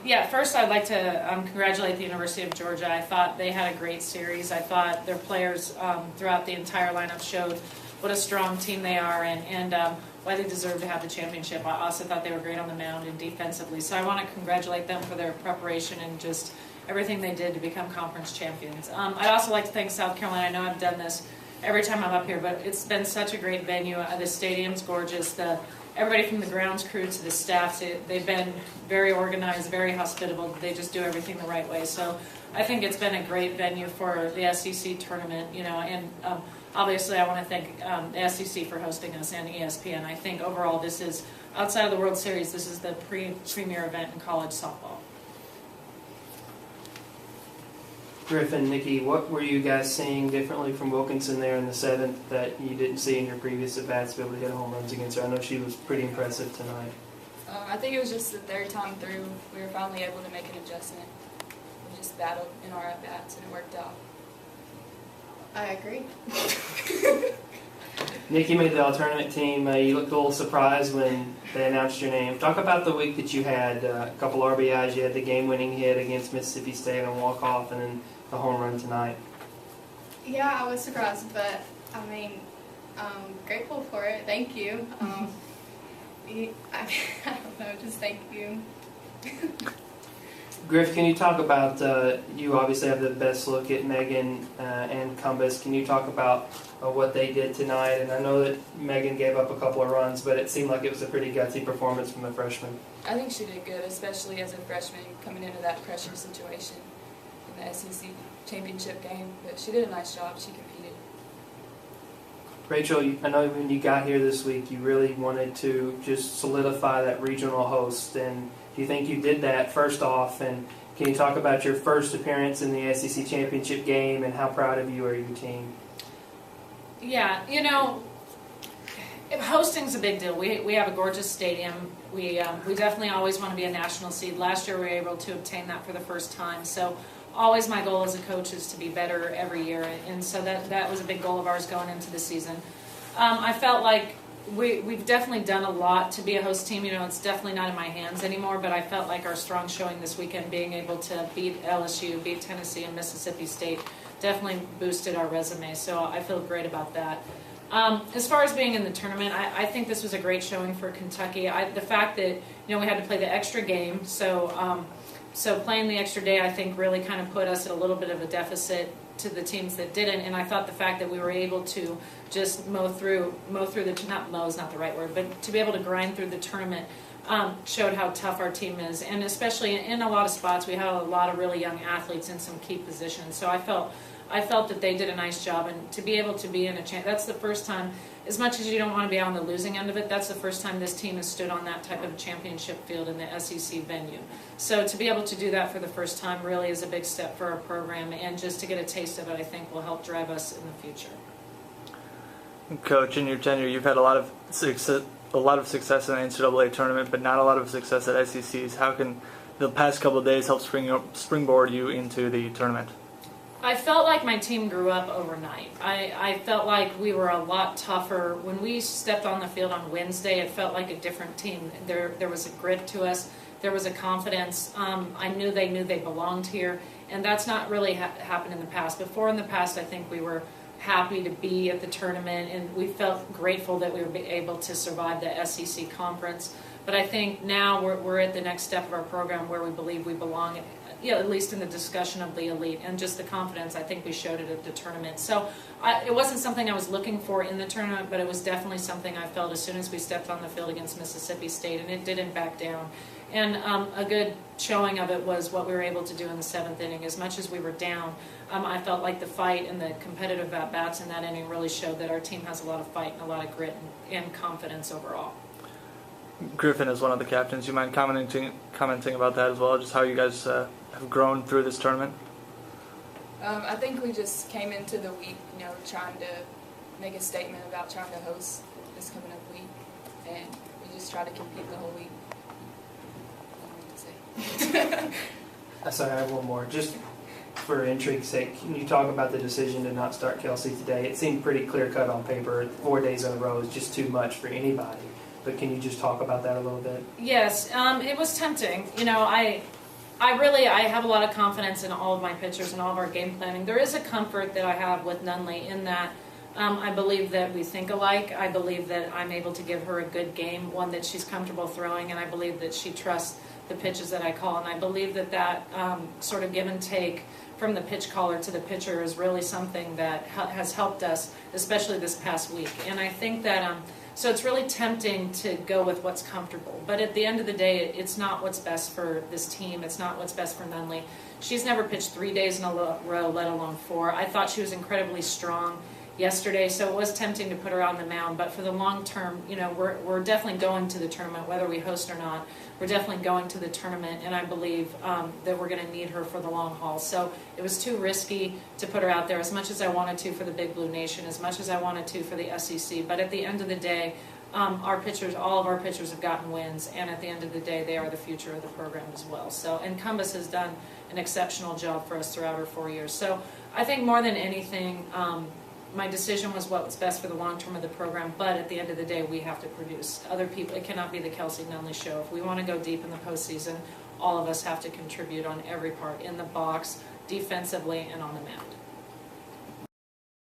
Yeah, first I'd like to congratulate the University of Georgia. I thought they had a great series. I thought their players throughout the entire lineup showed what a strong team they are and why they deserve to have the championship. I also thought they were great on the mound and defensively. So I want to congratulate them for their preparation and just everything they did to become conference champions. I'd also like to thank South Carolina. I know I've done this every time I'm up here, but it's been such a great venue. The stadium's gorgeous. Everybody from the grounds crew to the staff, they've been very organized, very hospitable. They just do everything the right way. So I think it's been a great venue for the SEC tournament, and obviously I want to thank the SEC for hosting us and ESPN. I think overall this is, outside of the World Series, this is the premier event in college softball. Griffin, Nikki, what were you guys seeing differently from Wilkinson there in the seventh that you didn't see in your previous at-bats to be able to hit home runs against her? I know she was pretty impressive tonight. I think it was just the third time through we were finally able to make an adjustment. We just battled in our at-bats and it worked out. I agree. Nikki made the all-tournament team. You looked a little surprised when they announced your name. Talk about the week that you had. A couple RBIs. You had the game-winning hit against Mississippi State on walk-off and then the home run tonight. Yeah, I was surprised, but I mean, I'm grateful for it. Thank you. I don't know, just thank you. Griff, can you talk about, you obviously have the best look at Megan and Cumbus. Can you talk about what they did tonight? And I know that Megan gave up a couple of runs, but it seemed like it was a pretty gutsy performance from the freshman. I think she did good, especially as a freshman coming into that pressure situation in the SEC championship game. But she did a nice job. She competed. Rachel, I know when you got here this week, you really wanted to just solidify that regional host. And do you think you did that first off? And can you talk about your first appearance in the SEC championship game and how proud of you are your team? Yeah, hosting's a big deal. We have a gorgeous stadium. We definitely always want to be a national seed. Last year we were able to obtain that for the first time. So always my goal as a coach is to be better every year, and so that was a big goal of ours going into the season. I felt like we've definitely done a lot to be a host team. It's definitely not in my hands anymore, but I felt like our strong showing this weekend, being able to beat LSU, beat Tennessee, and Mississippi State, definitely boosted our resume. So I feel great about that. As far as being in the tournament, I think this was a great showing for Kentucky. The fact that we had to play the extra game, so playing the extra day, I think, really kind of put us at a little bit of a deficit to the teams that didn't. And I thought the fact that we were able to just mow through not mow is not the right word, but to be able to grind through the tournament showed how tough our team is. And especially in a lot of spots, we had a lot of really young athletes in some key positions. So I felt that they did a nice job, and to be able to be in that's the first time, as much as you don't want to be on the losing end of it, that's the first time this team has stood on that type of championship field in the SEC venue. So to be able to do that for the first time really is a big step for our program, and just to get a taste of it, I think will help drive us in the future. Coach, in your tenure, you've had a lot of success in the NCAA tournament, but not a lot of success at SECs. How can the past couple of days help springboard you into the tournament? I felt like my team grew up overnight. I felt like we were a lot tougher. When we stepped on the field on Wednesday, it felt like a different team. There was a grit to us. There was a confidence. I knew they belonged here, and that's not really happened in the past. Before in the past, I think we were happy to be at the tournament, and we felt grateful that we were able to survive the SEC conference. But I think now we're at the next step of our program where we believe we belong, at least in the discussion of the elite, and just the confidence, I think we showed it at the tournament. So it wasn't something I was looking for in the tournament, but it was definitely something I felt as soon as we stepped on the field against Mississippi State, and it didn't back down. And a good showing of it was what we were able to do in the seventh inning. As much as we were down, I felt like the fight and the competitive at-bats in that inning really showed that our team has a lot of fight and a lot of grit and confidence overall. Griffin is one of the captains. You mind commenting about that as well, just how you guys have grown through this tournament? I think we just came into the week, trying to make a statement about trying to host this coming up week, and we just try to compete the whole week. Sorry, I have one more. Just for intrigue's sake, can you talk about the decision to not start Kelsey today? It seemed pretty clear-cut on paper. 4 days in a row is just too much for anybody. But can you just talk about that a little bit? Yes, it was tempting. I have a lot of confidence in all of my pitchers and all of our game planning. There is a comfort that I have with Nunley in that I believe that we think alike. I believe that I'm able to give her a good game, one that she's comfortable throwing, and I believe that she trusts the pitches that I call. And I believe that sort of give and take from the pitch caller to the pitcher is really something that has helped us, especially this past week. And I think that so it's really tempting to go with what's comfortable. But at the end of the day, it's not what's best for this team. It's not what's best for Nunley. She's never pitched 3 days in a row, let alone 4. I thought she was incredibly strong yesterday, so it was tempting to put her on the mound. But for the long term, we're definitely going to the tournament, whether we host or not. We're definitely going to the tournament, and I believe that we're going to need her for the long haul. So it was too risky to put her out there as much as I wanted to for the Big Blue Nation, as much as I wanted to for the SEC. But at the end of the day, our pitchers, all of our pitchers have gotten wins, and at the end of the day, they are the future of the program as well. So, and Cumbus has done an exceptional job for us throughout her 4 years. So I think more than anything, my decision was what was best for the long term of the program, but at the end of the day, we have to produce. Other people, it cannot be the Kelsey Nunley show. If we want to go deep in the postseason, all of us have to contribute on every part, in the box, defensively, and on the mound.